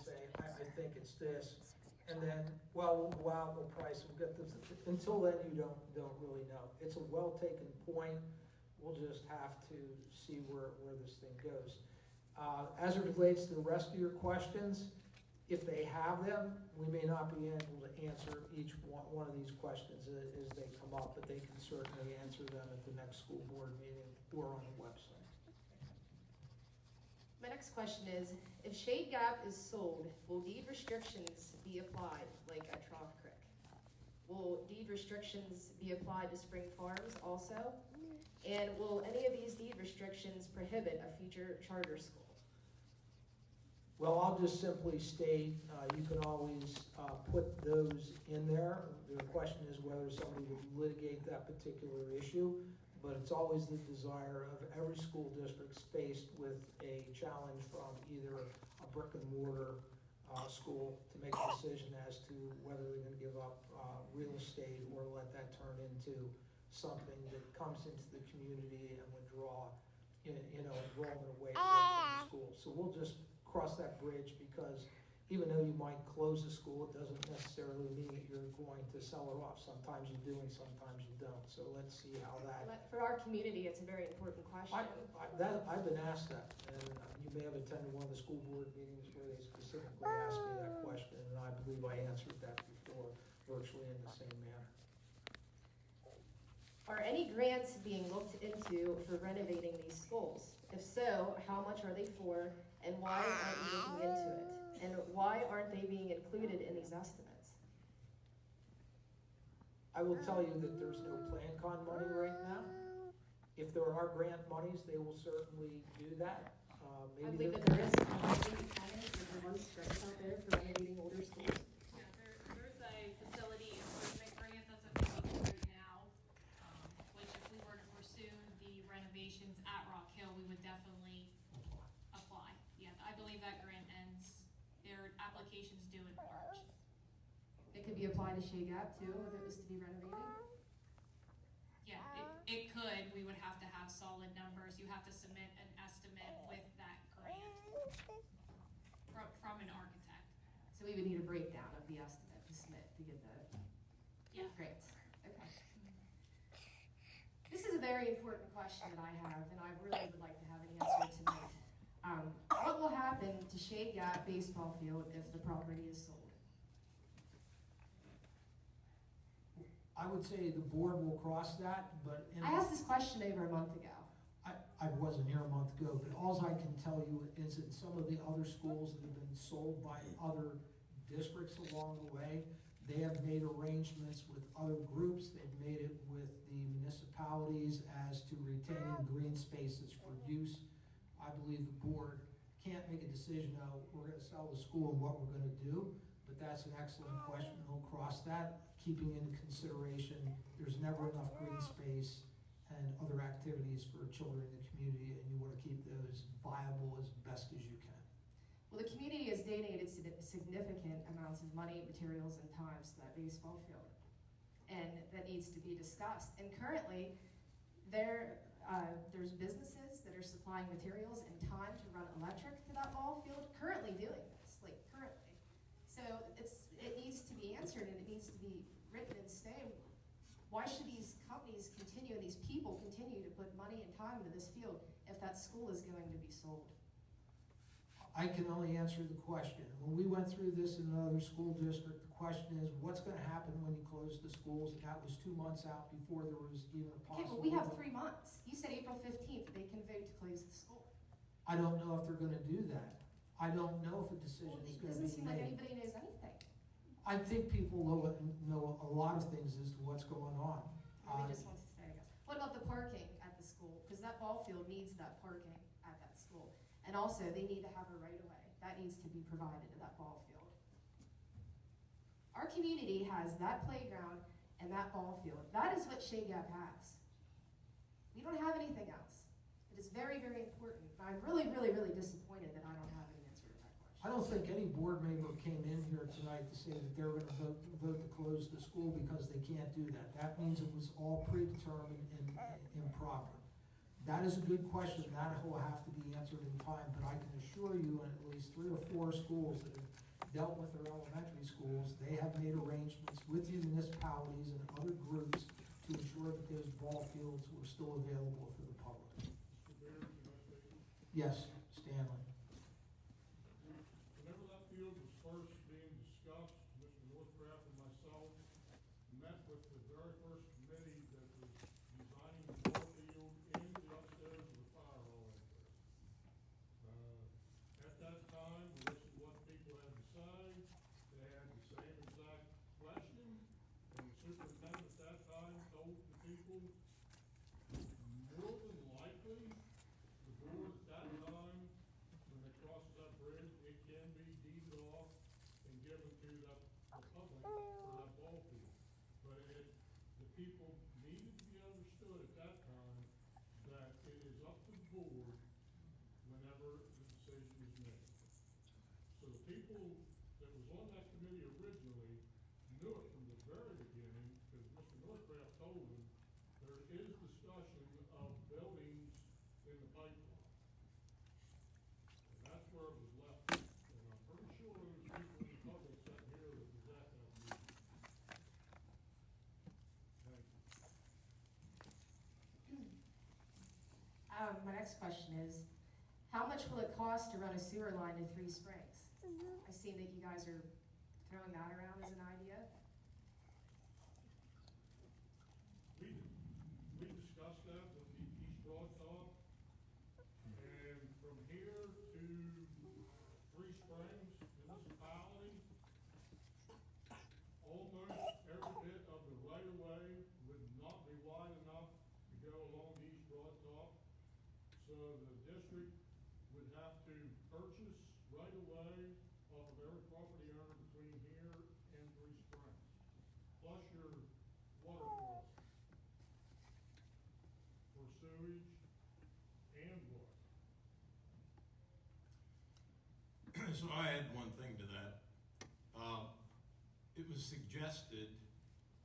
say, I think it's this. And then, well, we'll go out, we'll price, we'll get this. Until then, you don't really know. It's a well-taken point. We'll just have to see where this thing goes. As it relates to the rest of your questions, if they have them, we may not be able to answer each one of these questions as they come up, but they can certainly answer them at the next school board meeting or on the website. My next question is, if Shade Gap is sold, will deed restrictions be applied, like at Trough Creek? Will deed restrictions be applied to Spring Farms also? And will any of these deed restrictions prohibit a future charter school? Well, I'll just simply state, you can always put those in there. The question is whether somebody would litigate that particular issue, but it's always the desire of every school district faced with a challenge from either a brick and mortar school to make a decision as to whether they're going to give up real estate or let that turn into something that comes into the community and would draw, enrollment away from the school. So we'll just cross that bridge, because even though you might close the school, it doesn't necessarily mean that you're going to sell it off. Sometimes you do and sometimes you don't. So let's see how that... But for our community, it's a very important question. I've been asked that, and you may have attended one of the school board meetings where they specifically asked me that question, and I believe I answered that before, virtually in the same manner. Are any grants being looked into for renovating these schools? If so, how much are they for, and why aren't you looking into it? And why aren't they being included in these estimates? I will tell you that there's no Plan Con money right now. If there are grant monies, they will certainly do that. I believe that there is grants out there for renovating older schools. Yeah, there's a facility improvement grant that's available right now, which if we were to pursue the renovations at Rock Hill, we would definitely apply. Yeah, I believe that grant ends, their application's due in March. It could be applied to Shade Gap too, if it was to be renovated. Yeah, it could. We would have to have solid numbers. You have to submit an estimate with that grant from an architect. So we would need a breakdown of the estimate to submit to get the grants. Okay. This is a very important question that I have, and I really would like to have an answer tonight. What will happen to Shade Gap baseball field if the property is sold? I would say the board will cross that, but... I asked this question over a month ago. I wasn't here a month ago, but all I can tell you is that some of the other schools that have been sold by other districts along the way, they have made arrangements with other groups. They've made it with the municipalities as to retaining green spaces for use. I believe the board can't make a decision, oh, we're going to sell the school and what we're going to do, but that's an excellent question. We'll cross that, keeping into consideration there's never enough green space and other activities for children in the community, and you want to keep those viable as best as you can. Well, the community has donated significant amounts of money, materials, and times to that baseball field, and that needs to be discussed. And currently, there's businesses that are supplying materials and time to run electric to that ball field, currently doing this, currently. So it needs to be answered, and it needs to be written in stone. Why should these companies continue, and these people continue to put money and time into this field if that school is going to be sold? I can only answer the question. When we went through this in another school district, the question is, what's going to happen when you close the schools? And that was 2 months out before there was even a possibility. Okay, but we have 3 months. You said April 15th, they can vote to close the school. I don't know if they're going to do that. I don't know if a decision is going to be made. It doesn't seem like anybody knows anything. I think people know a lot of things as to what's going on. Nobody just wants to say, I guess. What about the parking at the school? Because that ball field needs that parking at that school. And also, they need to have a right-of-way. That needs to be provided to that ball field. Our community has that playground and that ball field. That is what Shade Gap has. We don't have anything else. It is very, very important. I'm really, really, really disappointed that I don't have an answer to that question. I don't think any board member came in here tonight to say that they're going to vote to close the school because they can't do that. That means it was all predetermined and improper. That is a good question. That will have to be answered in time, but I can assure you, in at least 3 or 4 schools that have dealt with their elementary schools, they have made arrangements with the municipalities and other groups to ensure that those ball fields were still available for the public. Yes, Stanley. Whenever that field was first being discussed, Mr. Northcraft and myself met with the very first committee that was designing the ball field in the upstairs of the fire hall entrance. At that time, we listened to what people had to say. They had the same exact question, and the superintendent at that time told the people, more than likely, the board at that time, when it crosses that bridge, it can be deeded off and given to the public for that ball field. But the people needed to be understood at that time that it is up to the board whenever the decision is made. So the people that was on that committee originally knew it from the very beginning, because Mr. Northcraft told them, there is discussion of buildings in the pipeline. And that's where it was left. And I'm pretty sure there was people in the public sitting here that was at that meeting. Thank you. My next question is, how much will it cost to run a sewer line to Three Springs? I see that you guys are throwing that around as an idea. We discussed that with the East Broadtop, and from here to Three Springs municipality, almost every bit of the right of way would not be wide enough to go along the East Broadtop. So the district would have to purchase right of way off of every property owner between here and Three Springs, plus your water crossing for sewage and water. So I add one thing to that. It was suggested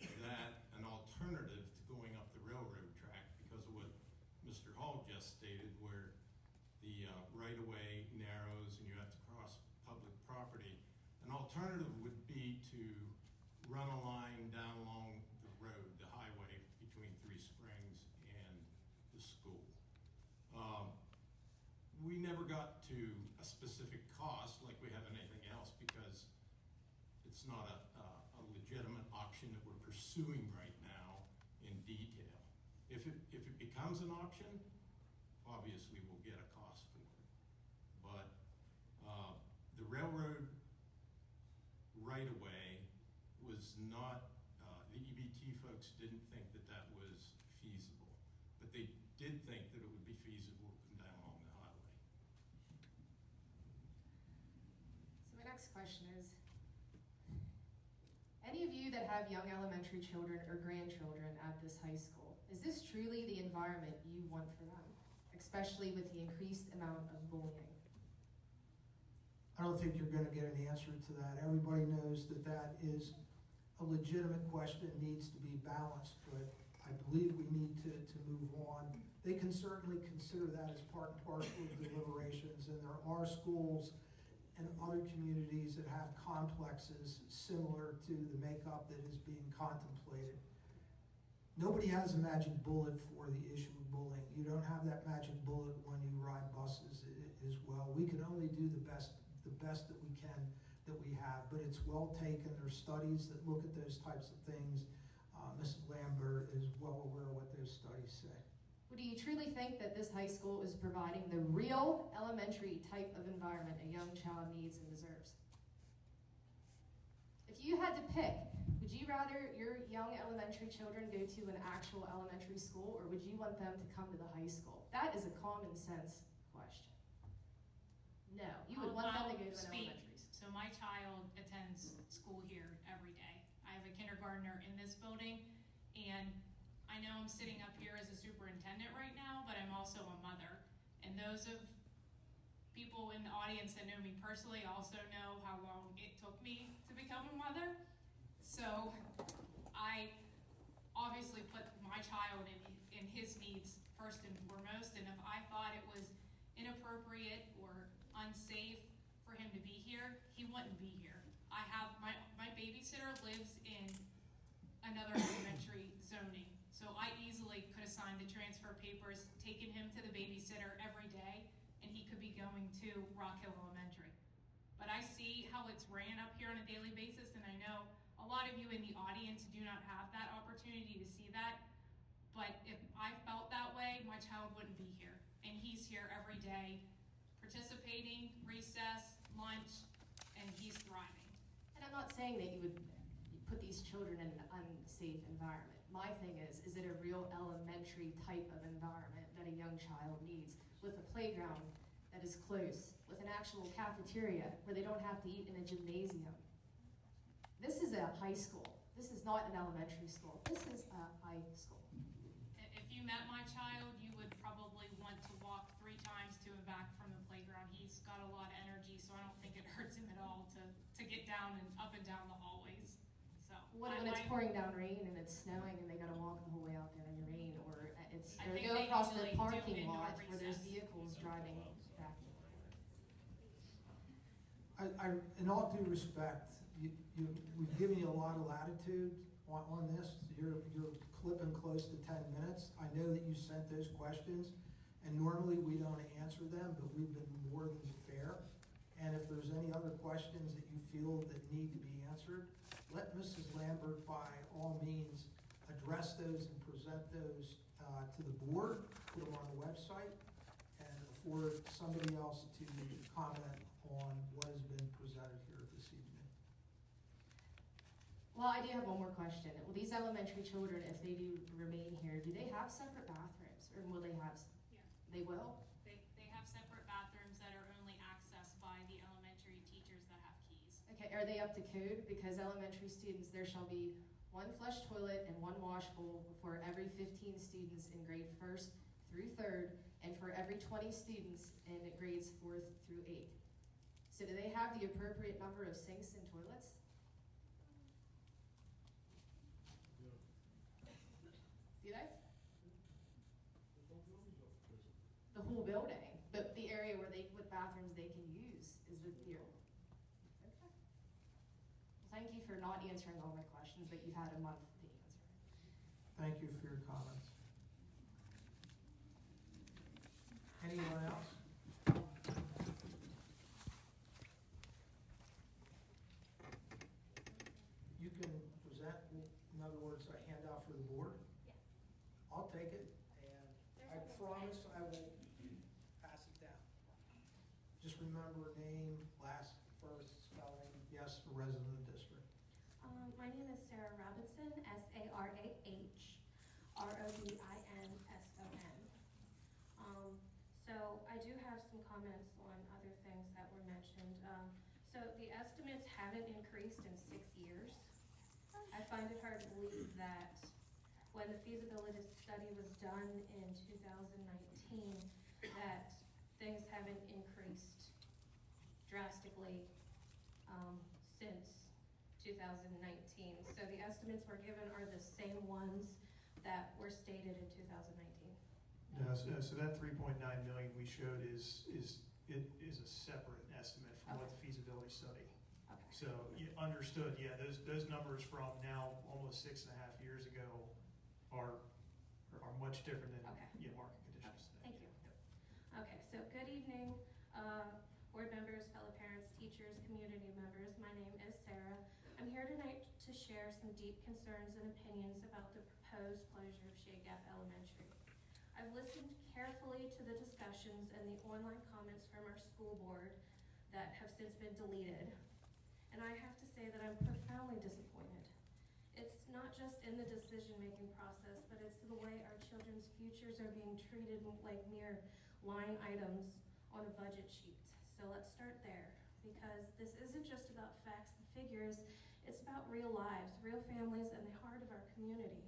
that an alternative to going up the railroad track, because of what Mr. Hall just stated, where the right-of-way narrows and you have to cross public property, an alternative would be to run a line down along the road, the highway between Three Springs and the school. We never got to a specific cost like we have in anything else, because it's not a legitimate option that we're pursuing right now in detail. If it becomes an option, obviously we'll get a cost for it. But the railroad right-of-way was not, the EBT folks didn't think that that was feasible, but they did think that it would be feasible to come down along the highway. So my next question is, any of you that have young elementary children or grandchildren at this high school, is this truly the environment you want for them, especially with the increased amount of bullying? I don't think you're gonna get an answer to that. Everybody knows that that is a legitimate question, needs to be balanced, but I believe we need to move on. They can certainly consider that as part and parcel of deliberations, and there are schools and other communities that have complexes similar to the makeup that is being contemplated. Nobody has a magic bullet for the issue of bullying. You don't have that magic bullet when you ride buses as well. We can only do the best that we can, that we have, but it's well taken. There's studies that look at those types of things. Mrs. Lambert is well aware of what those studies say. Well, do you truly think that this high school is providing the real elementary type of environment a young child needs and deserves? If you had to pick, would you rather your young elementary children go to an actual elementary school, or would you want them to come to the high school? That is a common sense question. No, you would want them to go to an elementary school. So my child attends school here every day. I have a kindergartner in this building, and I know I'm sitting up here as a superintendent right now, but I'm also a mother. And those of people in the audience that know me personally also know how long it took me to become a mother. So I obviously put my child in his needs first and foremost, and if I thought it was inappropriate or unsafe for him to be here, he wouldn't be here. I have, my babysitter lives in another elementary zoning, so I easily could have signed the transfer papers, taken him to the babysitter every day, and he could be going to Rock Hill Elementary. But I see how it's ran up here on a daily basis, and I know a lot of you in the audience do not have that opportunity to see that, but if I felt that way, my child wouldn't be here. And he's here every day, participating, recess, lunch, and he's thriving. And I'm not saying that you would put these children in an unsafe environment. My thing is it a real elementary type of environment that a young child needs, with a playground that is close, with an actual cafeteria where they don't have to eat in a gymnasium? This is a high school. This is not an elementary school. This is a high school. If you met my child, you would probably want to walk 3 times to and back from the playground. He's got a lot of energy, so I don't think it hurts him at all to get down and up and down the hallways. So What when it's pouring down rain and it's snowing and they gotta walk the whole way out there in the rain, or it's, I or think go they across the usually do parking indoor lot where there's recess. vehicles driving back and forth. In all due respect, we've given you a lot of latitude on this. You're clipping close to 10 minutes. I know that you sent those questions, and normally we don't answer them, but we've been more than fair. And if there's any other questions that you feel that need to be answered, let Mrs. Lambert, by all means, address those and present those to the board, put them on the website, and afford somebody else to comment on what has been presented here this evening. Well, I do have one more question. Will these elementary children, if they do remain here, do they have separate bathrooms, or will they have? Yeah. They will? They have separate bathrooms that are only accessed by the elementary teachers that have keys. Okay, are they up to code? Because elementary students, there shall be 1 flush toilet and 1 wash bowl for every 15 students in grade 1st through 3rd, and for every 20 students in grades 4th through 8th. So do they have the appropriate number of sinks and toilets? Do they? The whole building, but the area where what bathrooms they can use is the here. Okay. Well, thank you for not answering all my questions that you've had a month to answer. Thank you for your comments. Anyone else? You can present, in other words, a handout for the board? Yes. I'll take it, and I promise I will pass it down. Just remember name, last, first, spelling, yes, a resident of the district. My name is Sarah Robinson, SarahRobinson. So I do have some comments on other things that were mentioned. So the estimates haven't increased in 6 years. I find it hard to believe that when the feasibility study was done in 2019, that things haven't increased drastically since 2019. So the estimates we're given are the same ones that were stated in 2019. No, so that 3.9 million we showed is a separate estimate from what the feasibility study. Okay. So understood, yeah, those numbers from now almost 6.5 years ago are much different than Okay. market conditions today. Thank you. Okay, so good evening, board members, fellow parents, teachers, community members. My name is Sarah. I'm here tonight to share some deep concerns and opinions about the proposed closure of Shade Gap Elementary. I've listened carefully to the discussions and the online comments from our school board that have since been deleted, and I have to say that I'm profoundly disappointed. It's not just in the decision-making process, but it's the way our children's futures are being treated like mere line items on a budget sheet. So let's start there, because this isn't just about facts and figures, it's about real lives, real families, and the heart of our community.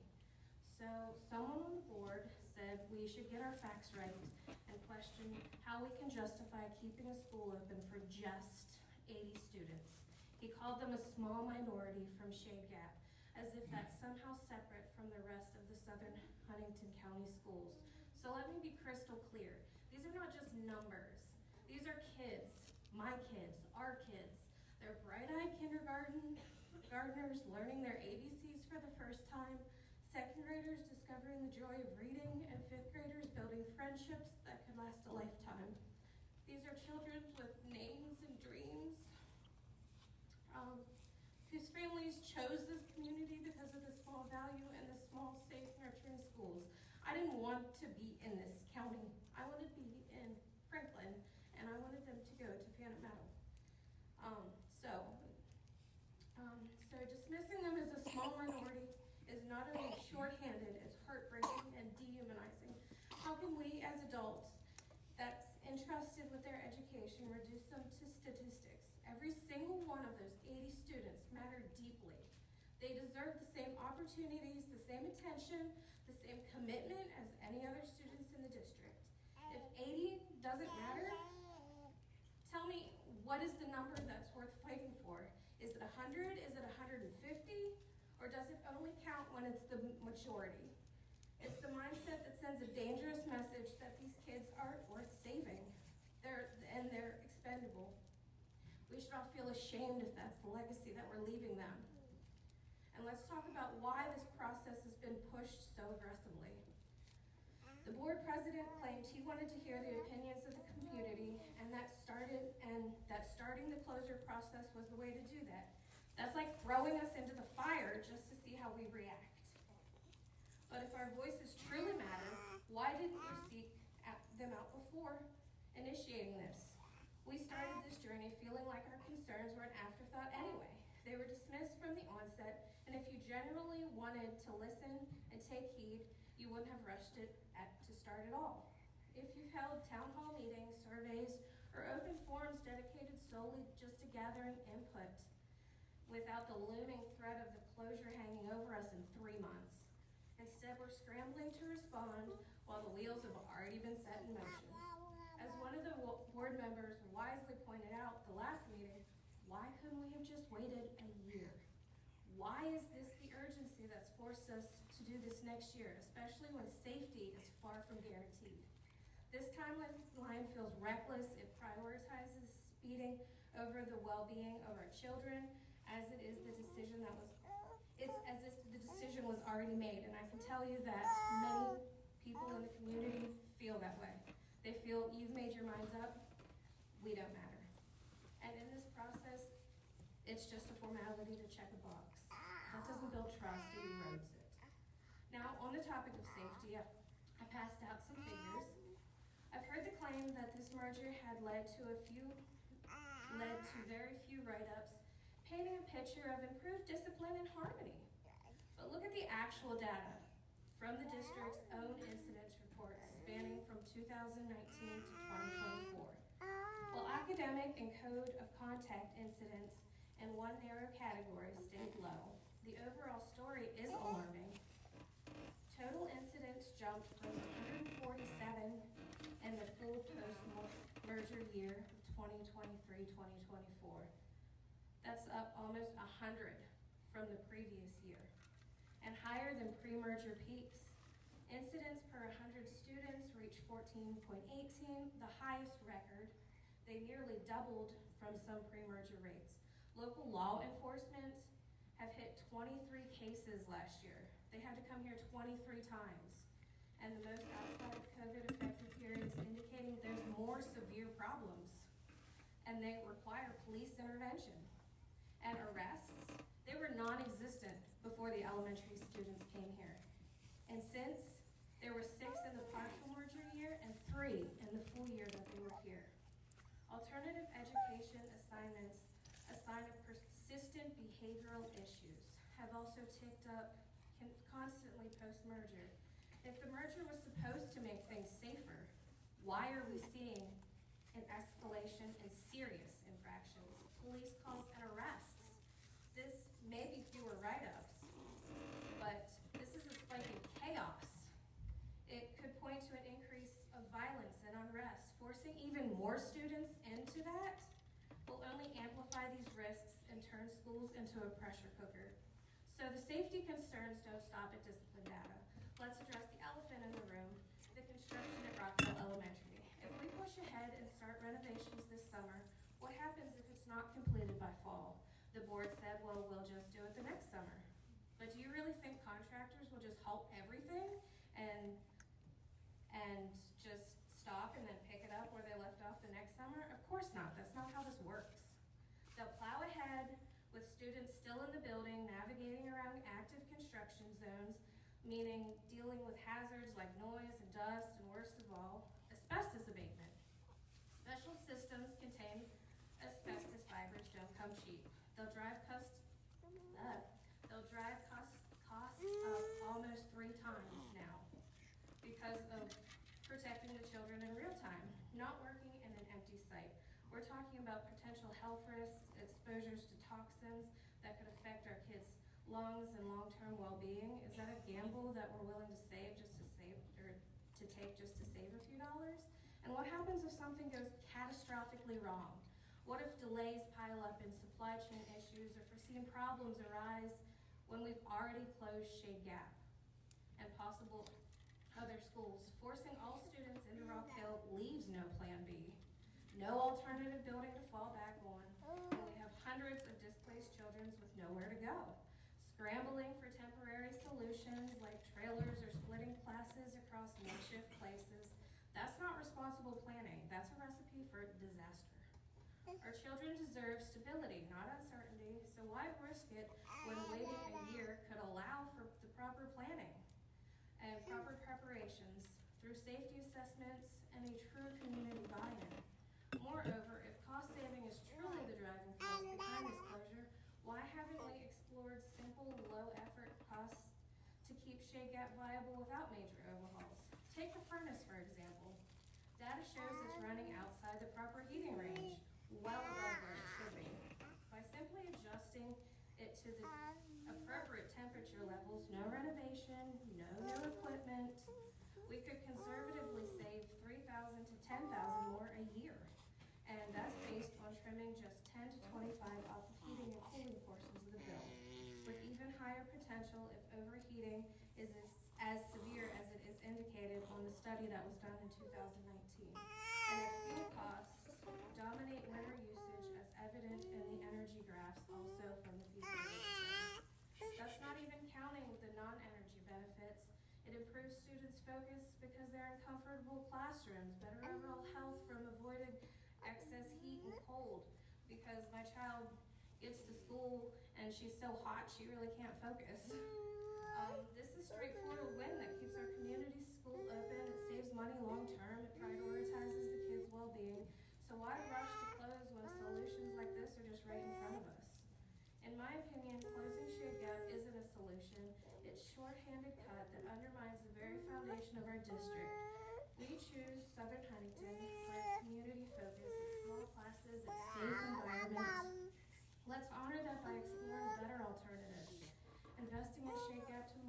So someone on the board said we should get our facts right and question how we can justify keeping a school open for just 80 students. He called them a small minority from Shade Gap, as if that's somehow separate from the rest of the Southern Huntingdon County schools. So let me be crystal clear. These are not just numbers. These are kids, my kids, our kids. They're bright-eyed kindergartners learning their ABCs for the first time, second graders discovering the joy of reading, and fifth graders building friendships that could last a lifetime. These are children with names and dreams, whose families chose this community because of the small value and the small, safe, nurturing schools. I didn't want to be in this county. I wanted to be in Franklin, and I wanted them to go to Phantom Meadow. So dismissing them as a small minority is not only shorthanded, it's heartbreaking and dehumanizing. How can we as adults that's entrusted with their education reduce them to statistics? Every single one of those 80 students matter deeply. They deserve the same opportunities, the same attention, the same commitment as any other students in the district. If 80 doesn't matter, tell me, what is the number that's worth fighting for? Is it 100? Is it 150? Or does it only count when it's the majority? It's the mindset that sends a dangerous message that these kids aren't worth saving. They're expendable. We should all feel ashamed if that's the legacy that we're leaving them. And let's talk about why this process has been pushed so aggressively. The board president claimed he wanted to hear the opinions of the community, and that starting the closure process was the way to do that. That's like throwing us into the fire just to see how we react. But if our voices truly matter, why didn't you seek them out before initiating this? We started this journey feeling like our concerns were an afterthought anyway. They were dismissed from the onset, and if you genuinely wanted to listen and take heed, you wouldn't have rushed it to start at all. If you've held town hall meetings, surveys, or open forums dedicated solely just to gathering input, without the looming threat of the closure hanging over us in 3 months. Instead, we're scrambling to respond while the wheels have already been set in motion. As one of the board members wisely pointed out the last meeting, why couldn't we have just waited a year? Why is this the urgency that's forced us to do this next year, especially when safety is far from guaranteed? This timeline feels reckless. It prioritizes speeding over the well-being of our children, as it is the decision it's as if the decision was already made. And I can tell you that many people in the community feel that way. They feel you've made your minds up, we don't matter. And in this process, it's just a formality to check a box. That doesn't build trust, it erodes it. Now, on the topic of safety, I passed out some figures. I've heard the claim that this merger had led to very few write-ups, painting a picture of improved discipline and harmony. But look at the actual data from the district's own incidents report spanning from 2019 to 2024. While academic and code of contact incidents in one narrow category stayed low, the overall story is alarming. Total incidents jumped from 147 in the full post-merger year of 2023-2024. That's up almost 100 from the previous year, and higher than pre-merger peaks. Incidents per 100 students reached 14.18, the highest record. They nearly doubled from some pre-merger rates. Local law enforcement have hit 23 cases last year. They had to come here 23 times. And the most outside of COVID affected periods indicating there's more severe problems, and they require police intervention. And arrests, they were non-existent before the elementary students came here. And since, there were 6 in the partial merger year and 3 in the full year that they were here. Alternative education assignments, a sign of persistent behavioral issues, have also ticked up constantly post-merger. If the merger was supposed to make things safer, why are we seeing an escalation in serious infractions, police calls, and arrests? This may be fewer write-ups, but this is a spike in chaos. It could point to an increase of violence and unrest. Forcing even more students into that will only amplify these risks and turn schools into a pressure cooker. So the safety concerns don't stop at discipline data. Let's address the elephant in the room, the construction at Rockville Elementary. If we push ahead and start renovations this summer, what happens if it's not completed by fall? The board said, well, we'll just do it the next summer. But do you really think contractors will just halt everything and just stop and then pick it up where they left off the next summer? Of course not. That's not how this works. They'll plow ahead with students still in the building, navigating around active construction zones, meaning dealing with hazards like noise and dust, and worst of all, asbestos abatement. Special systems contain asbestos fibers don't come cheap. They'll drive costs up almost 3 times now because of protecting the children in real time, not working in an empty site. We're talking about potential health risks, exposures to toxins that could affect our kids' lungs and long-term well-being. Is that a gamble that we're willing to take just to save a few dollars? And what happens if something goes catastrophically wrong? What if delays pile up in supply chain issues or foreseen problems arise when we've already closed Shade Gap and possible other schools? Forcing all students into Rock Hill leaves no plan B, no alternative building to fall back on, and we have hundreds of displaced children with nowhere to go. Scrambling for temporary solutions like trailers or splitting classes across makeshift places, that's not responsible planning. That's a recipe for disaster. Our children deserve stability, not uncertainty, so why risk it when waiting a year could allow for the proper planning and proper preparations through safety assessments and a true community buy-in? Moreover, if cost saving is truly the driving force behind this closure, why haven't we explored simple, low-effort costs to keep Shade Gap viable without major overhauls? Take the furnace, for example. Data shows it's running outside the proper heating range, well above where it should be. By simply adjusting it to the appropriate temperature levels, no renovation, no new equipment, we could conservatively save $3,000 to $10,000 more a year. And that's based on trimming just 10 to 25 off the heating and cooling portions of the bill, with even higher potential if overheating is as severe as it is indicated on the study that was done in 2019. And if fuel costs dominate winter usage as evident in the energy graphs also from the feasibility study. That's not even counting the non-energy benefits. It improves students' focus because they're in comfortable classrooms, better overall health from avoided excess heat and cold, because my child gets to school and she's so hot she really can't focus. This is straightforward win that keeps our community school open, it saves money long term, it prioritizes the kids' well-being. So why rush to close when solutions like this are just right in front of us? In my opinion, closing Shade Gap isn't a solution. It's short-handed cut that undermines the very foundation of our district. We choose Southern Huntington for its community focus, its small classes, its safe environment. Let's honor that by exploring better alternatives, investing in Shade Gap to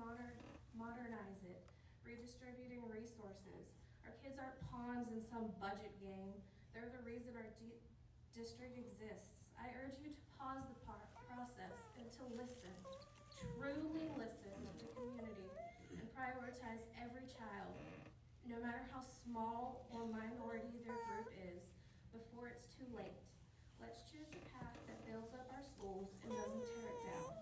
modernize it, redistributing resources. Our kids aren't pawns in some budget game. They're the reason our district exists. I urge you to pause the process and to listen, truly listen to the community and prioritize every child, no matter how small or minority their group is, before it's too late. Let's choose a path that builds up our schools and doesn't tear it down.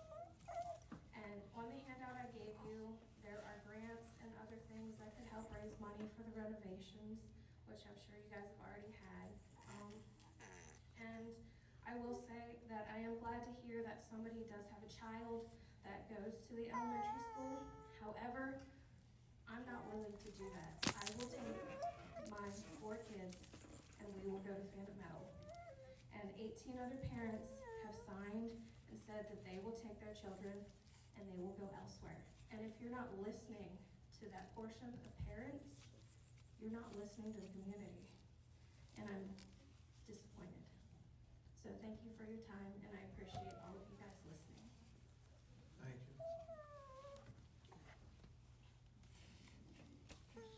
And on the handout I gave you, there are grants and other things that could help raise money for the renovations, which I'm sure you guys have already had. And I will say that I am glad to hear that somebody does have a child that goes to the elementary school. However, I'm not willing to do that. I will take my 4 kids and we will go to Phantom Meadow. And 18 other parents have signed and said that they will take their children and they will go elsewhere. And if you're not listening to that portion of parents, you're not listening to the community. And I'm disappointed. So thank you for your time, and I appreciate all of you guys listening. Thank you.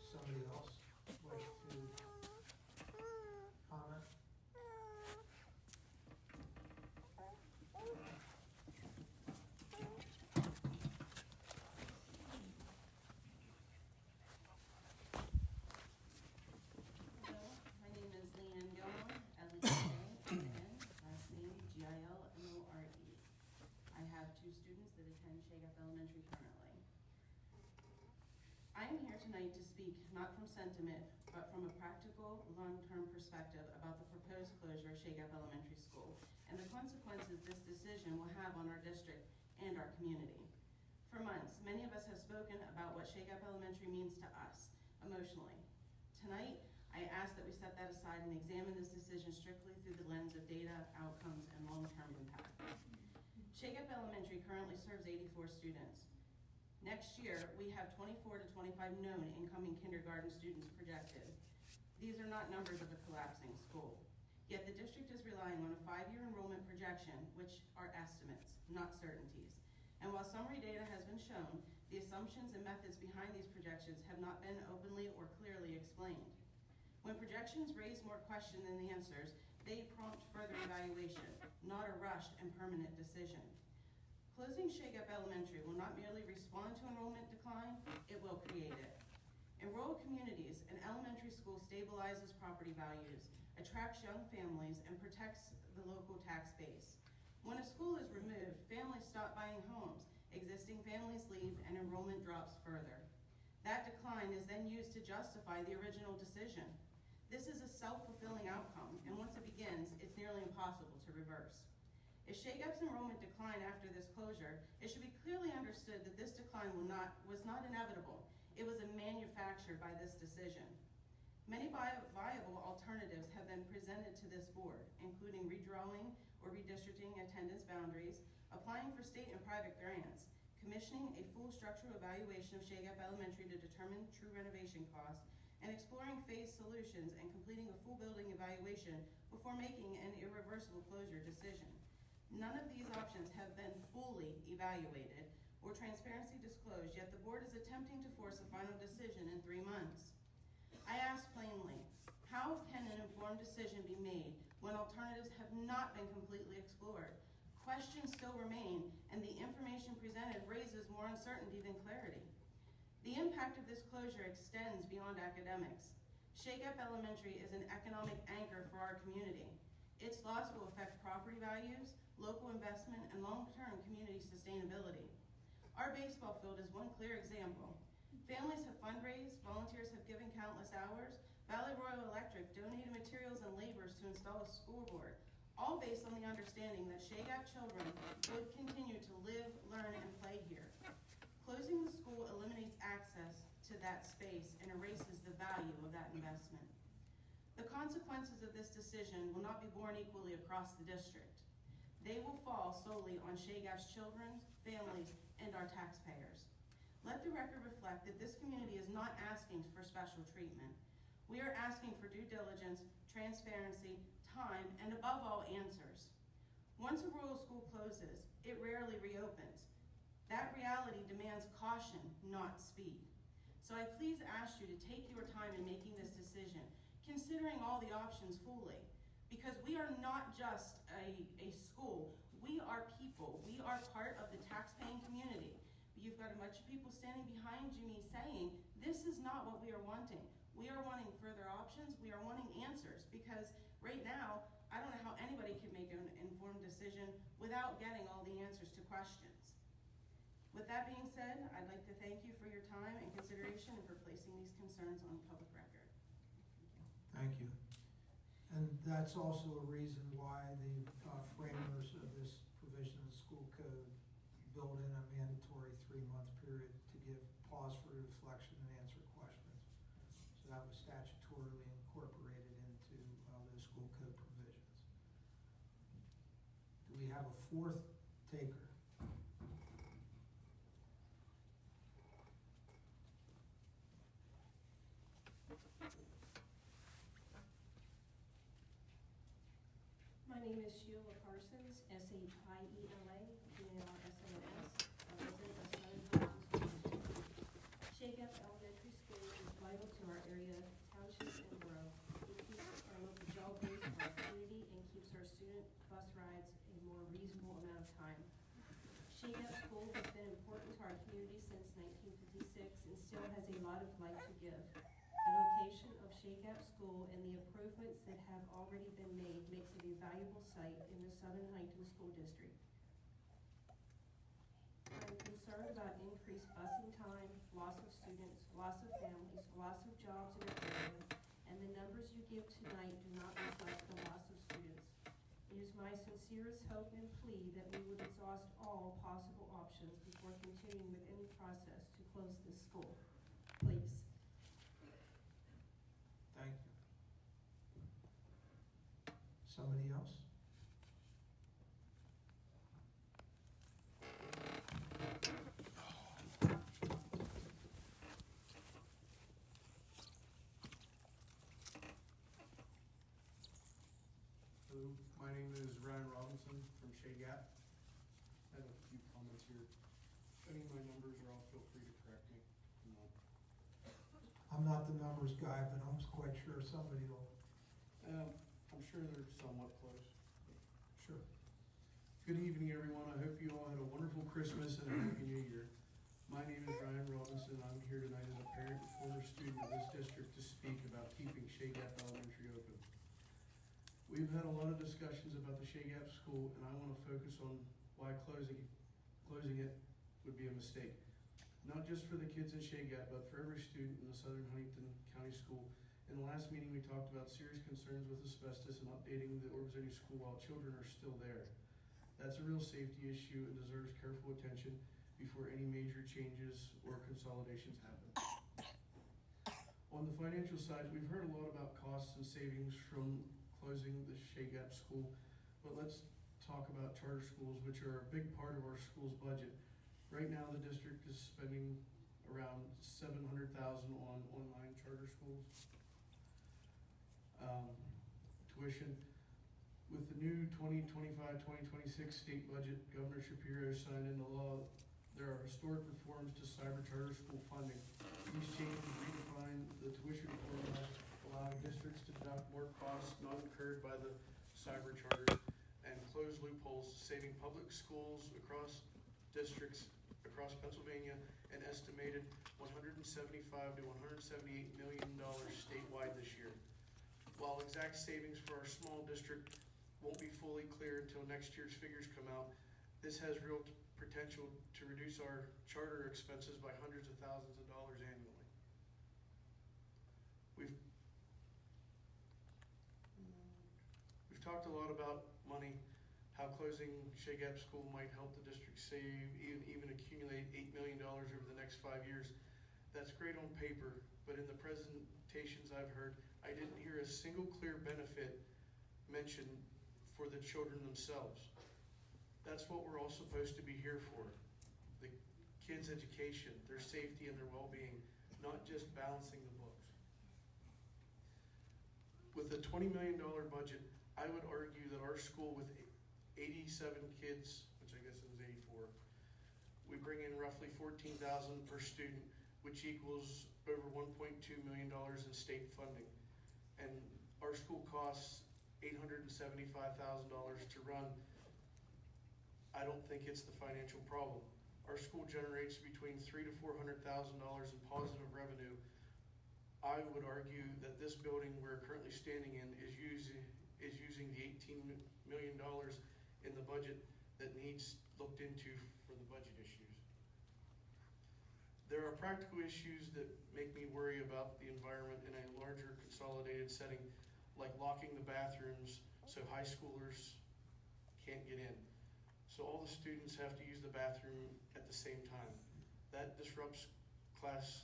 Somebody else like to comment? Elementary currently. I am here tonight to speak not from sentiment, but from a practical, long-term perspective about the proposed closure of Shagap Elementary School and the consequences this decision will have on our district and our community. For months, many of us have spoken about what Shagap Elementary means to us emotionally. Tonight, I ask that we set that aside and examine this decision strictly through the lens of data, outcomes, and long-term impact. Shagap Elementary currently serves 84 students. Next year, we have 24 to 25 known incoming kindergarten students projected. These are not numbers of a collapsing school. Yet the district is relying on a 5-year enrollment projection, which are estimates, not certainties. And while summary data has been shown, the assumptions and methods behind these projections have not been openly or clearly explained. When projections raise more question than the answers, they prompt further evaluation, not a rushed and permanent decision. Closing Shagap Elementary will not merely respond to enrollment decline, it will create it. In rural communities, an elementary school stabilizes property values, attracts young families, and protects the local tax base. When a school is removed, families stop buying homes, existing families leave, and enrollment drops further. That decline is then used to justify the original decision. This is a self-fulfilling outcome, and once it begins, it's nearly impossible to reverse. If Shagap's enrollment decline after this closure, it should be clearly understood that this decline was not inevitable. It was manufactured by this decision. Many viable alternatives have been presented to this board, including redrawing or redistricting attendance boundaries, applying for state and private grants, commissioning a full structural evaluation of Shagap Elementary to determine true renovation costs, and exploring phased solutions and completing a full building evaluation before making an irreversible closure decision. None of these options have been fully evaluated or transparency disclosed, yet the board is attempting to force a final decision in 3 months. I ask plainly, how can an informed decision be made when alternatives have not been completely explored? Questions still remain, and the information presented raises more uncertainty than clarity. The impact of this closure extends beyond academics. Shagap Elementary is an economic anchor for our community. Its loss will affect property values, local investment, and long-term community sustainability. Our baseball field is one clear example. Families have fundraised, volunteers have given countless hours, Valley Royal Electric donated materials and labors to install a scoreboard, all based on the understanding that Shagap children would continue to live, learn, and play here. Closing the school eliminates access to that space and erases the value of that investment. The consequences of this decision will not be borne equally across the district. They will fall solely on Shagap's children, families, and our taxpayers. Let the record reflect that this community is not asking for special treatment. We are asking for due diligence, transparency, time, and above all, answers. Once a rural school closes, it rarely reopens. That reality demands caution, not speed. So I please ask you to take your time in making this decision, considering all the options fully, because we are not just a school, we are people. We are part of the taxpaying community. You've got a bunch of people standing behind me saying, this is not what we are wanting. We are wanting further options. We are wanting answers, because right now, I don't know how anybody can make an informed decision without getting all the answers to questions. With that being said, I'd like to thank you for your time and consideration and for placing these concerns on public record. Thank you. And that's also a reason why the framers of this provision of the school code build in a mandatory 3-month period to give pause for reflection and answer questions. So that was statutorily incorporated into those school code provisions. Do we have a fourth taker? My name is Sheila Parsons, S-H-I-E-L-A, B-A-R-S-O-N-S, a resident of Southern Huntingdon School District. Shagap Elementary School is vital to our area, township, and borough. It keeps our local job base for our community and keeps our student bus rides a more reasonable amount of time. Shagap School has been important to our community since 1956 and still has a lot of life to give. The location of Shagap School and the improvements that have already been made makes it a valuable site in the Southern Huntingdon School District. I'm concerned about increased busing time, loss of students, loss of families, loss of jobs in your area, and the numbers you give tonight do not reflect the loss of students. It is my sincerest hope and plea that we would exhaust all possible options before continuing with any process to close this school. Please. Thank you. Somebody else? Hello, my name is Ryan Robinson from Shea Gap. I have a few comments here. If any of my numbers are off, feel free to correct me. I'm not the numbers guy, but I'm quite sure somebody will. I'm sure they're somewhat close. Sure. Good evening, everyone. I hope you all had a wonderful Christmas and a Happy New Year. My name is Ryan Robinson. I'm here tonight as a parent and former student of this district to speak about keeping Shea Gap Elementary open. We've had a lot of discussions about the Shea Gap School, and I want to focus on why closing it would be a mistake. Not just for the kids in Shea Gap, but for every student in the Southern Huntingdon County School. In the last meeting, we talked about serious concerns with asbestos and updating the Auditorium school while children are still there. That's a real safety issue and deserves careful attention before any major changes or consolidations happen. On the financial side, we've heard a lot about costs and savings from closing the Shea Gap School, but let's talk about charter schools, which are a big part of our school's budget. Right now, the district is spending around $700,000 on online charter schools. Tuition. With the new 2025-2026 state budget, Governor Shapiro signed into law, there are historic reforms to cyber charter school funding. These changes redefine the tuition formula, allowing districts to deduct more costs not incurred by the cyber charters and close loopholes, saving public schools across districts across Pennsylvania an estimated $175 to $178 million statewide this year. While exact savings for our small district won't be fully clear until next year's figures come out, this has real potential to reduce our charter expenses by hundreds of thousands of dollars annually. We've talked a lot about money, how closing Shea Gap School might help the district save, even accumulate $8 million over the next 5 years. That's great on paper, but in the presentations I've heard, I didn't hear a single clear benefit mentioned for the children themselves. That's what we're all supposed to be here for. The kids' education, their safety and their well-being, not just balancing the books. With a $20 million budget, I would argue that our school with 87 kids, which I guess it was 84, we bring in roughly $14,000 per student, which equals over $1.2 million in state funding. And our school costs $875,000 to run. I don't think it's the financial problem. Our school generates between $300,000 to $400,000 in positive revenue. I would argue that this building we're currently standing in is using the $18 million in the budget that needs looked into for the budget issues. There are practical issues that make me worry about the environment in a larger consolidated setting, like locking the bathrooms so high schoolers can't get in. So all the students have to use the bathroom at the same time. That disrupts class,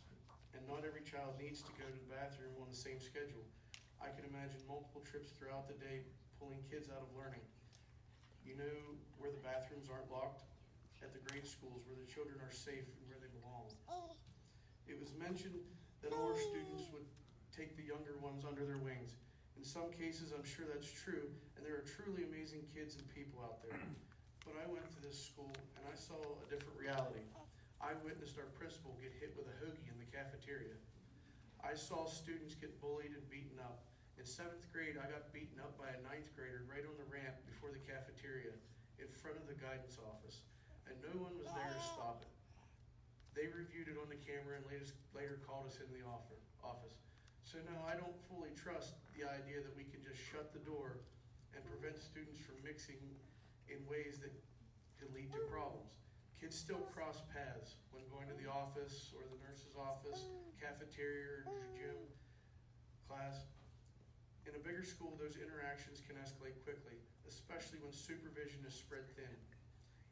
and not every child needs to go to the bathroom on the same schedule. I can imagine multiple trips throughout the day pulling kids out of learning. You know where the bathrooms aren't locked? At the grade schools where the children are safe and where they belong. It was mentioned that older students would take the younger ones under their wings. In some cases, I'm sure that's true, and there are truly amazing kids and people out there. But I went to this school and I saw a different reality. I witnessed our principal get hit with a hoagie in the cafeteria. I saw students get bullied and beaten up. In 7th grade, I got beaten up by a 9th grader right on the ramp before the cafeteria in front of the guidance office, and no one was there to stop it. They reviewed it on the camera and later called us in the office. So no, I don't fully trust the idea that we can just shut the door and prevent students from mixing in ways that could lead to problems. kids still cross paths when going to the office or the nurse's office, cafeteria or gym, class. In a bigger school, those interactions can escalate quickly, especially when supervision is spread thin.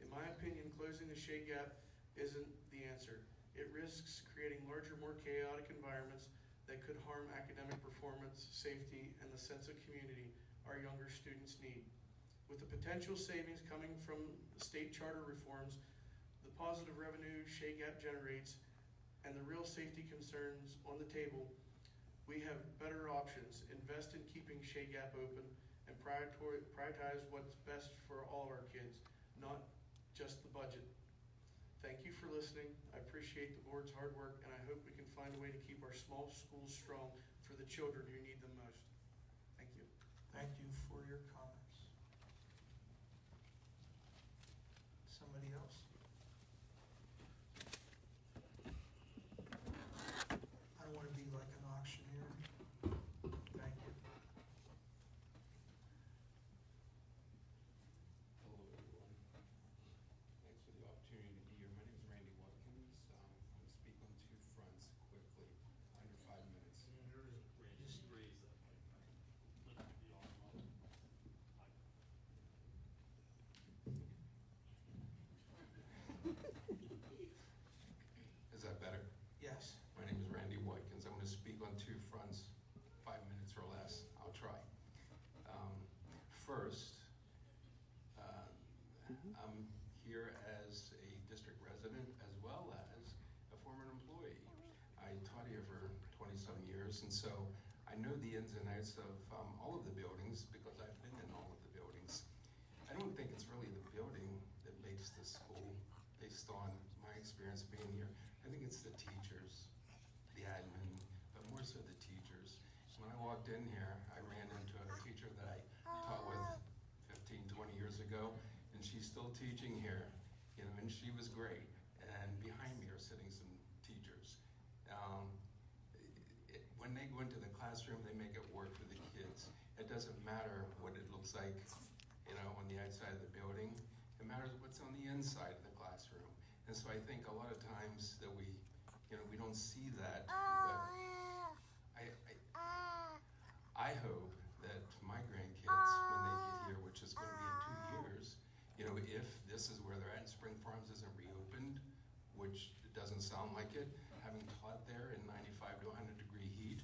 In my opinion, closing the shade gap isn't the answer. It risks creating larger, more chaotic environments that could harm academic performance, safety, and the sense of community our younger students need. With the potential savings coming from state charter reforms, the positive revenue shade gap generates, and the real safety concerns on the table, we have better options. Invest in keeping shade gap open and prioritize what's best for all of our kids, not just the budget. Thank you for listening. I appreciate the board's hard work, and I hope we can find a way to keep our small schools strong for the children who need them most. Thank you. Thank you for your comments. Somebody else? I don't want to be like an auctioneer. Thank you. Hello, everyone. Thanks for the opportunity to be here. My name is Randy Watkins. I'm going to speak on two fronts quickly, under 5 minutes. Just raise that mic. Lift the arm up. Is that better? yes. My name is Randy Watkins. I'm going to speak on two fronts, 5 minutes or less. I'll try. First, I'm here as a district resident as well as a former employee. I taught here for 20-some years, and so I know the ins and outs of all of the buildings because I've been in all of the buildings. I don't think it's really the building that makes the school based on my experience being here. I think it's the teachers, the admin, but more so the teachers. When I walked in here, I ran into a teacher that I taught with 15, 20 years ago, and she's still teaching here, and she was great. And behind me are sitting some teachers. When they go into the classroom, they make it work for the kids. It doesn't matter what it looks like, on the outside of the building. It matters what's on the inside of the classroom. And so I think a lot of times that we don't see that, but I hope that my grandkids, when they get here, which is going to be in 2 years, if this is where they're at and Spring Farms isn't reopened, which it doesn't sound like it, having taught there in 95 to 100 degree heat,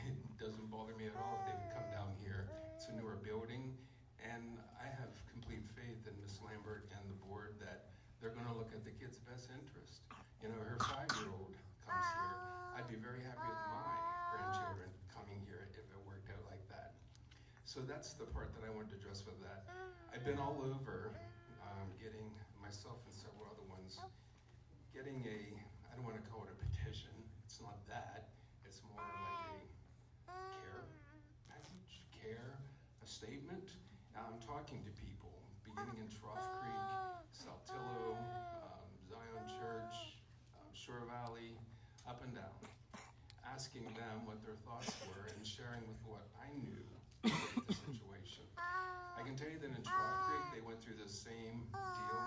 it doesn't bother me at all if they would come down here. It's a newer building, and I have complete faith in Ms. Lambert and the board that they're going to look at the kids' best interest. Her 5-year-old comes here. I'd be very happy with my grandchildren coming here if it worked out like that. So that's the part that I wanted to address with that. I've been all over getting, myself and several other ones, getting I don't want to call it a petition. It's not that. It's more like a care package, a statement. I'm talking to people, beginning in Trough Creek, Saltillo, Zion Church, Shore Valley, up and down, asking them what their thoughts were and sharing with what I knew about the situation. I can tell you that in Trough Creek, they went through the same deal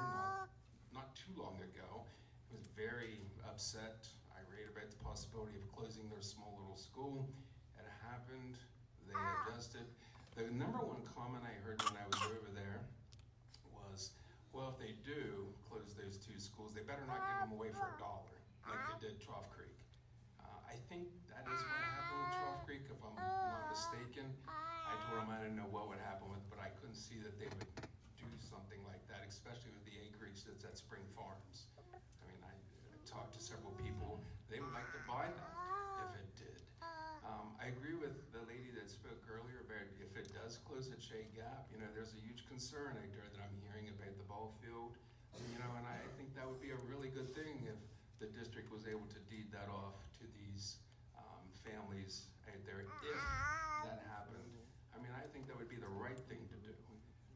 not too long ago. It was very upset, irate about the possibility of closing their small little school. It happened, they adjusted. The number one comment I heard when I was over there was, well, if they do close those two schools, they better not give them away for $1, like they did Trough Creek. I think that is what happened with Trough Creek, if I'm not mistaken. I told them I didn't know what would happen with it, but I couldn't see that they would do something like that, especially with the acreage that's at Spring Farms. I mean, I talked to several people. They would like to buy that if it did. I agree with the lady that spoke earlier about if it does close at Shea Gap, there's a huge concern out there that I'm hearing about the ball field, and I think that would be a really good thing if the district was able to deed that off to these families out there. If that happened, I mean, I think that would be the right thing to do,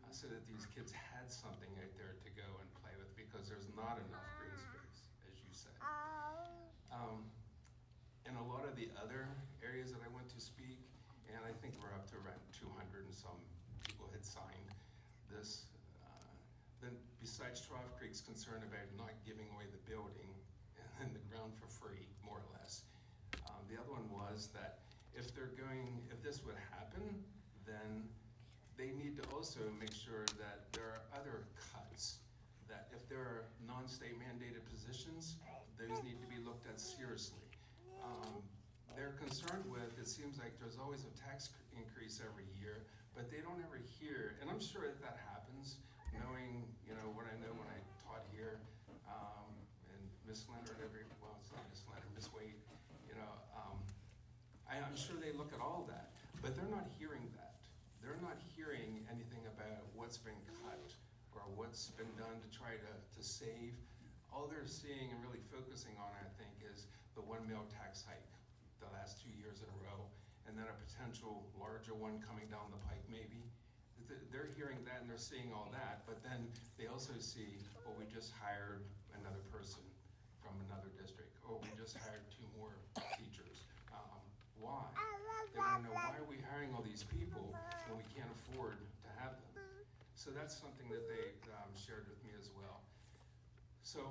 so that these kids had something out there to go and play with, because there's not enough green space, as you said. In a lot of the other areas that I went to speak, and I think we're up to around 200 and some people had signed this. Then besides Trough Creek's concern about not giving away the building and the ground for free, more or less. The other one was that if this would happen, then they need to also make sure that there are other cuts, that if there are non-state mandated positions, those need to be looked at seriously. They're concerned with, it seems like there's always a tax increase every year, but they don't ever hear, and I'm sure that happens, knowing, what I know when I taught here, and Miss Leonard well, it's not Miss Leonard, Miss Wade, I'm sure they look at all that, but they're not hearing that. They're not hearing anything about what's been cut or what's been done to try to save. All they're seeing and really focusing on, I think, is the one meal tax hike the last 2 years in a row, and then a potential larger one coming down the pike maybe. They're hearing that and they're seeing all that, but then they also see, well, we just hired another person from another district, or we just hired 2 more teachers. Why? They want to know, why are we hiring all these people when we can't afford to have them? So that's something that they shared with me as well. So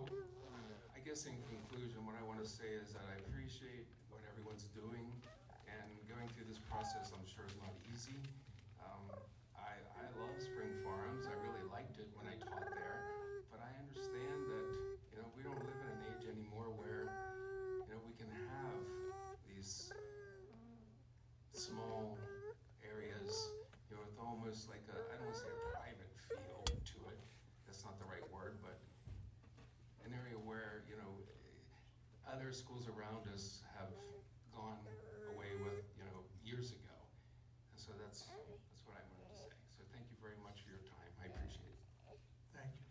I guess in conclusion, what I want to say is that I appreciate what everyone's doing, and going through this process I'm sure is not easy. I love Spring Farms. I really liked it when I taught there, but I understand that we don't live in an age anymore where we can have these small areas with almost like I don't want to say a private feel to it. That's not the right word, but an area where other schools around us have gone away with years ago, and so that's what I wanted to say. So thank you very much for your time. I appreciate it. Thank you.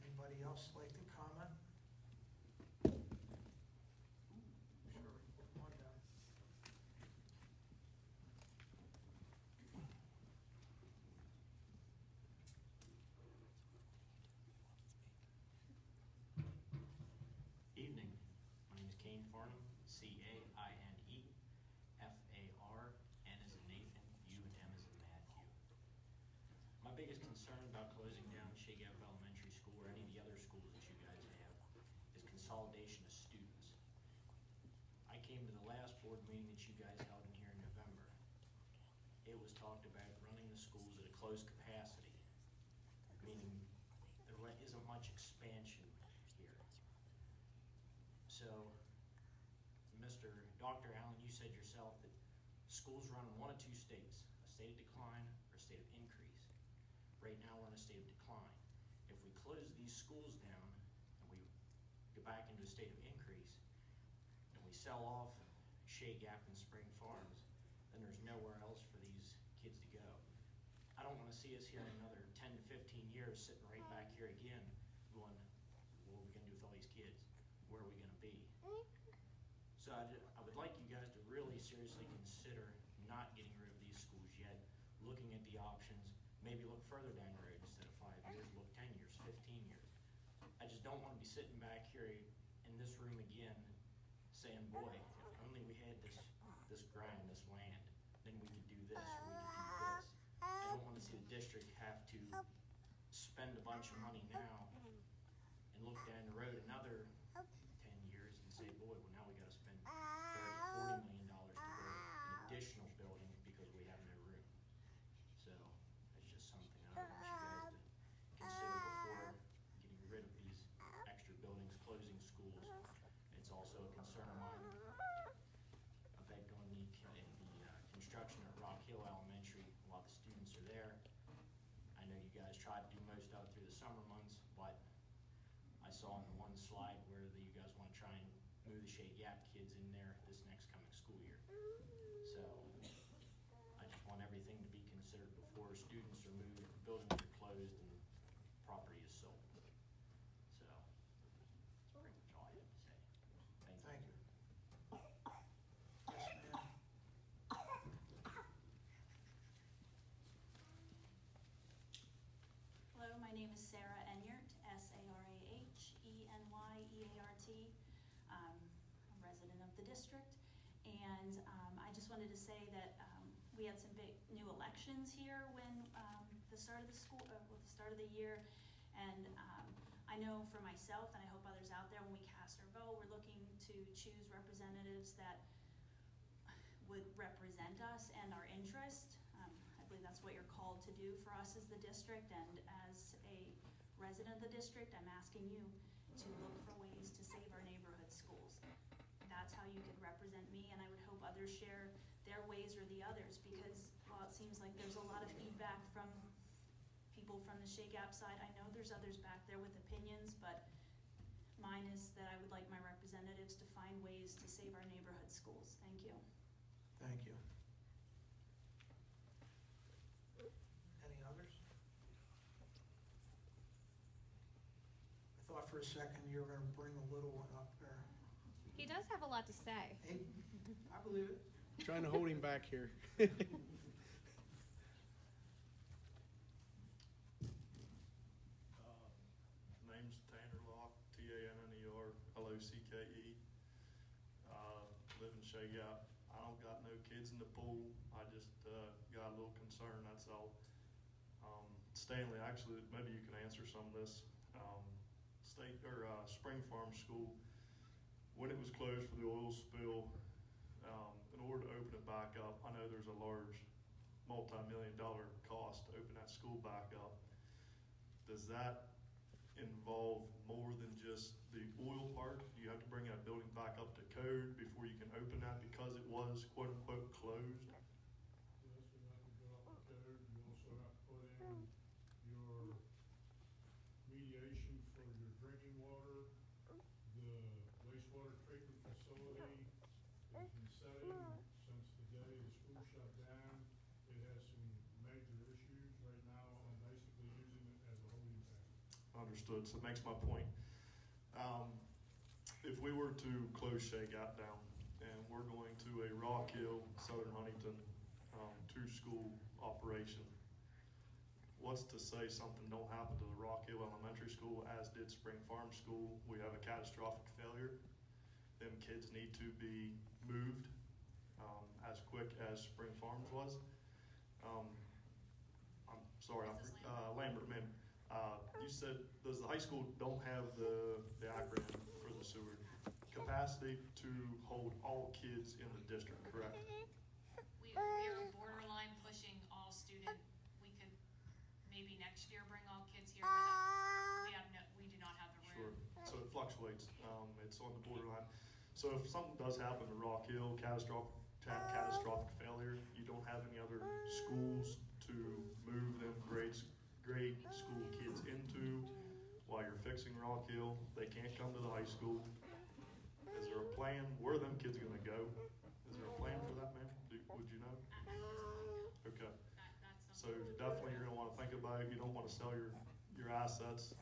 Anybody else like to comment? Sure, come on down. Evening. My name is Kane Farnham, C-A-I-N-E, F-A-R-N as in Nathan, U and M as in Matthew. My biggest concern about closing down Shea Gap Elementary School or any of the other schools that you guys have is consolidation of students. I came to the last board meeting that you guys held in here in November. It was talked about running the schools at a closed capacity, meaning there isn't much expansion here. So, Dr. Allen, you said yourself that schools run in one of 2 states, a state of decline or a state of increase. Right now, we're in a state of decline. If we close these schools down and we go back into a state of increase, and we sell off Shea Gap and Spring Farms, then there's nowhere else for these kids to go. I don't want to see us here in another 10 to 15 years sitting right back here again going, what are we going to do with all these kids? Where are we going to be? So I would like you guys to really seriously consider not getting rid of these schools yet, looking at the options, maybe look further down the road instead of 5 years, look 10 years, 15 years. I just don't want to be sitting back here in this room again saying, boy, if only we had this ground, this land, then we could do this or we could do this. I don't want to see the district have to spend a bunch of money now and look down the road another 10 years and say, boy, well now we got to spend $30, $40 million to build an additional building because we have no room. So it's just something I want you guys to consider before getting rid of these extra buildings, closing schools. It's also a concern of mine about going the construction at Rock Hill Elementary while the students are there. I know you guys tried to do most of it through the summer months, but I saw in the one slide where you guys want to try and move the Shea Gap kids in there this next coming school year. So I just want everything to be considered before students are moved, buildings are closed, and property is sold. So that's pretty much all I have to say. Thank you. Yes, ma'am. Hello, my name is Sarah Enyart, S-A-R-A-H-E-N-Y-E-A-R-T. I'm a resident of the district, and I just wanted to say that we had some big new elections here when the start of the school, the start of the year, and I know for myself, and I hope others out there, when we cast our vote, we're looking to choose representatives that would represent us and our interest. I believe that's what you're called to do for us as the district, and as a resident of the district, I'm asking you to look for ways to save our neighborhood schools. That's how you could represent me, and I would hope others share their ways or the others, because while it seems like there's a lot of feedback from people from the Shea Gap side, I know there's others back there with opinions, but mine is that I would like my representatives to find ways to save our neighborhood schools. Thank you. Thank you. Any others? I thought for a second you were gonna bring a little one up there. He does have a lot to say. Hey, I believe it. Trying to hold him back here. Name's Tanner Locke, Tanner Locke. Live in Shea Gap. I don't got no kids in the pool. I just got a little concern, that's all. Stanley, actually, maybe you can answer some of this. Spring Farm School, when it was closed for the oil spill, in order to open it back up, I know there's a large multi-million-dollar cost to open that school back up. Does that involve more than just the oil part? Do you have to bring that building back up to code before you can open that because it was quote-unquote closed? Yes, you have to go up the code. You also have to put in your mediation for your drinking water. The wastewater treatment facility has been setting since the day the school shut down. It has some major issues right now. I'm basically using it as a holding pattern. Understood, so it makes my point. If we were to close Shea Gap down and we're going to a Rock Hill, Southern Huntington, two-school operation, what's to say something don't happen to the Rock Hill Elementary School as did Spring Farm School? We have a catastrophic failure. Them kids need to be moved as quick as Spring Farms was. I'm sorry, Lambert, ma'am. You said, does the high school don't have the acronym for the sewer? Capacity to hold all kids in the district, correct? We are borderline pushing all student. We could maybe next year bring all kids here, but we do not have the Sure, room. so it fluctuates, it's on the borderline. So if something does happen to Rock Hill, catastrophic failure, you don't have any other schools to move them grade school kids into while you're fixing Rock Hill. They can't come to the high school. Is there a plan? Where are them kids gonna go? Is there a plan for that, ma'am? Would you know? Okay. That's So definitely you're gonna wanna think about it. You don't wanna sell your assets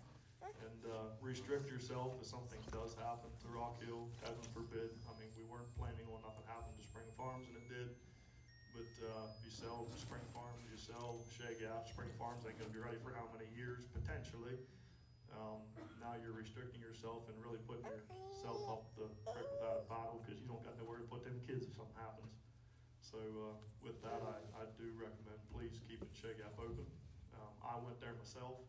and restrict yourself if something does happen to Rock Hill, heaven forbid. I mean, we weren't planning on nothing happening to Spring Farms, and it did. But you sell Spring Farms, you sell Shea Gap, Spring Farms ain't gonna be ready for how many years, potentially. Now you're restricting yourself and really putting yourself up the creek without a paddle, because you don't got nowhere to put them kids if something happens. So with that, I do recommend please keeping Shea Gap open. I went there myself.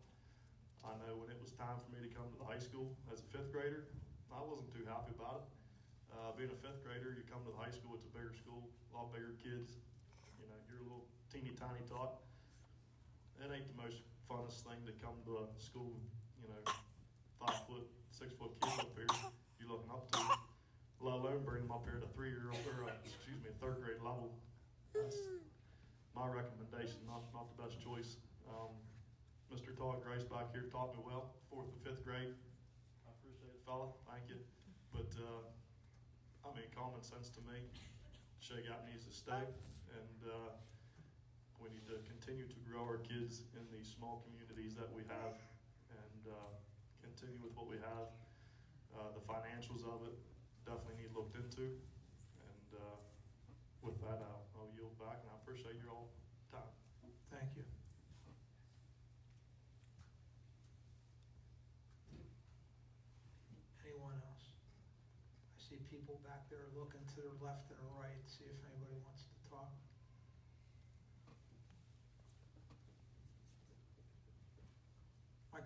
I know when it was time for me to come to the high school as a fifth grader, I wasn't too happy about it. Being a fifth grader, you come to the high school, it's a bigger school, a lot bigger kids. You know, you're a little teeny tiny tot. It ain't the most funnest thing to come to a school, you know, 5 foot, 6 foot kids up here you're looking up to, let alone bring them up here to 3-year-old, or third grade level. That's my recommendation, not the best choice. Mr. Todd Grace back here taught me well, 4th and 5th grade. I appreciate it, fella, thank you. But, I mean, common sense to me, Shea Gap needs to stay, and we need to continue to grow our kids in these small communities that we have, and continue with what we have. The financials of it definitely need looked into, and with that, I'll yield back, and I appreciate your all time. Thank you. Anyone else? I see people back there looking to their left and right, see if anybody wants to talk.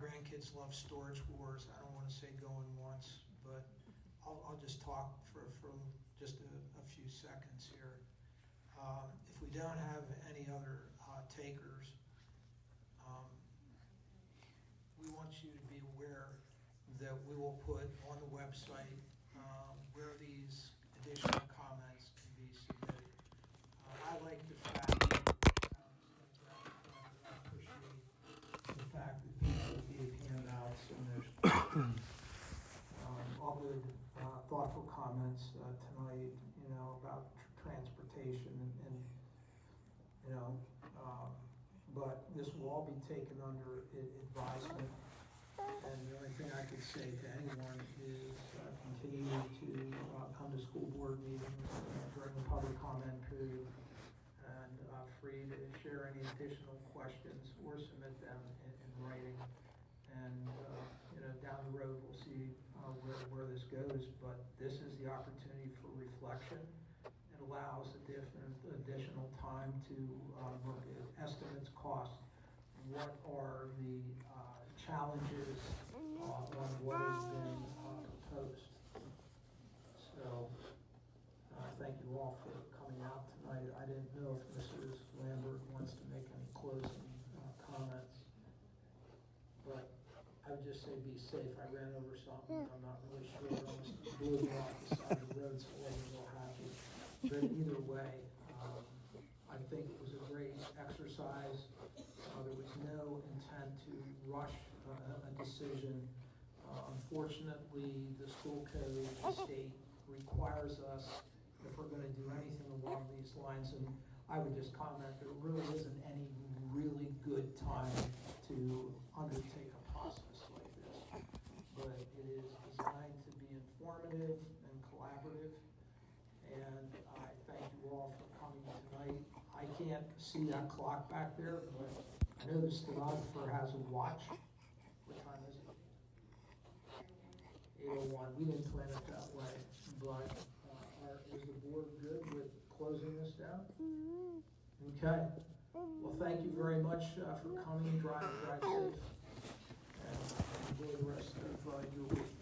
grandkids love Storage Wars. I don't want to say going once, but I'll just talk for just a few seconds here. If we don't have any other takers, we want you to be aware that we will put on the website where these additional comments can be submitted. I like the fact that, I appreciate the fact that people gave handouts and there's all good, thoughtful comments tonight, about transportation and but this will all be taken under advisement. And the only thing I could say to anyone is continue to come to school board meetings during the public comment period and free to share any additional questions or submit them in writing. And down the road we'll see where this goes, but this is the opportunity for reflection. It allows additional time to look at estimates, costs, what are the challenges on what has been proposed. So thank you all for coming out tonight. I didn't know if Mrs. Lambert wants to make any closing comments, but I would just say be safe. I ran over something. I'm not really sure. I almost blew me off the side of the road, so I wasn't real happy. But either way, I think it was a great exercise. There was no intent to rush a decision. Unfortunately, the school code, the state requires us, if we're going to do anything along these lines, and I would just comment, there really isn't any really good time to undertake a process like this. But it is designed to be informative and collaborative, and I thank you all for coming tonight. I can't see that clock back there, but I know the stenographer has a watch. What time is it? 8:01. We didn't plan it that way, but is the board good with closing this down? Okay. Well, thank you very much for coming. Drive safe, and enjoy the rest of your week.